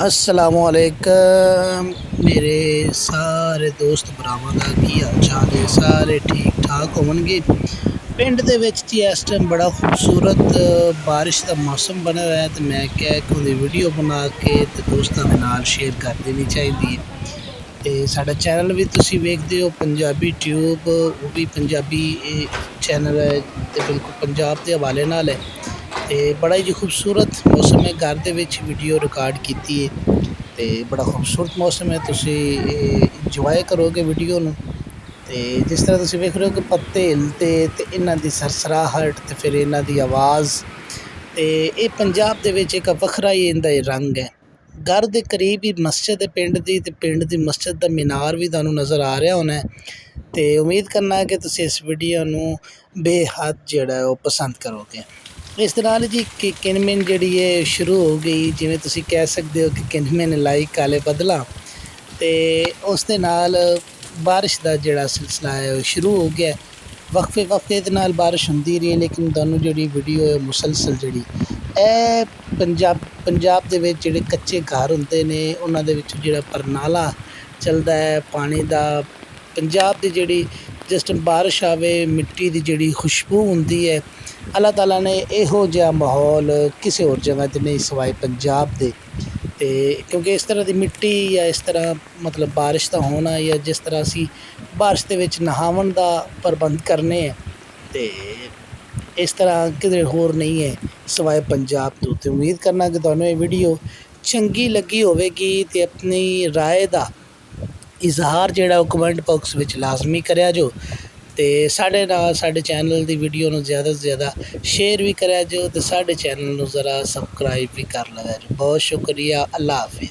असलामुअलैकुम मेरे सारे दोस्त भरावां दा की हाल चाल है। सारे ठीक ठाक होवणगे। पिंड दे विच जी इस टाइम बड़ा खूबसूरत बारिश का मौसम बना हुआ है, तो मैं क्या कि उहदी वीडियो बना के ते दोस्तां दे नाल शेयर कर देनी चाहिदी है। ते साडा चैनल भी तुसीं वेखदे हो पंजाबी ट्यूब, वो भी पंजाबी चैनल है ते बिल्कुल पंजाब दे हवाले नाल है। ते बड़ा ही खूबसूरत मौसम है। घर दे विच वीडियो रिकॉर्ड कीती है ते बड़ा खूबसूरत मौसम है। तुसीं इंजॉय करोगे वीडियो नूं। ते जिस तरह तुसीं वेख रहे हो कि पत्ते हिलते ते इन्हां दी सरसराहट ते फिर इन्हां दी आवाज़, ते ये पंजाब दे विच इक वखरा ही इंदा रंग है। घर दे करीब ही मस्जिद है पिंड दी, ते पिंड दी मस्जिद दा मीनार भी तुहानूं नज़र आ रहा होना है। ते उम्मीद करना कि तुसीं इस वीडियो नूं बेहद जिहड़ा है ओह पसंद करोगे। इस दे नाल जी कि किन-मिन जिहड़ी है शुरू हो गई, जिवें तुसीं कह सकदे हो कि किन-मिन लाई काले बदलां, ते उस दे नाल बारिश दा जिहड़ा सिलसिला है ओह शुरू हो गया। वक्फे वक्फे दे नाल बारिश हुंदी रही है, लेकिन तुहानूं जिहड़ी वीडियो है मुसलसल जिहड़ी पंजाब दे विच जिहड़े कच्चे घर हुंदे ने उन्हां दे विच जिहड़ा परनाला चलदा है पानी दा। पंजाब दी जिहड़ी जिस टाइम बारिश आवे मिट्टी दी जिहड़ी खुशबू हुंदी है, अल्लाह ताला ने इहो जिहा माहौल किसी होर जगह ते नहीं सिवाए पंजाब दे। ते क्योंकि इस तरह दी मिट्टी या इस तरह मतलब बारिश दा होना, या जिस तरह असीं बारिश दे विच नहावन दा प्रबंध करने हैं, ते इस तरह किधरे होर नहीं है सिवाए पंजाब तो। ते उम्मीद करना कि तुहानूं ये वीडियो चंगी लगी होवेगी, ते अपनी राय दा इजहार जिहड़ा ओह कमेंट बॉक्स विच लाजमी करेआ जो। ते साढ़े नाल साढ़े चैनल दी वीडियो नूं ज़्यादा तो ज़्यादा शेयर भी करेआ जो, ते साढ़े चैनल नूं ज़रा सबसक्राइब भी कर लैया जो। बहुत शुक्रिया। अल्लाह हाफिज़।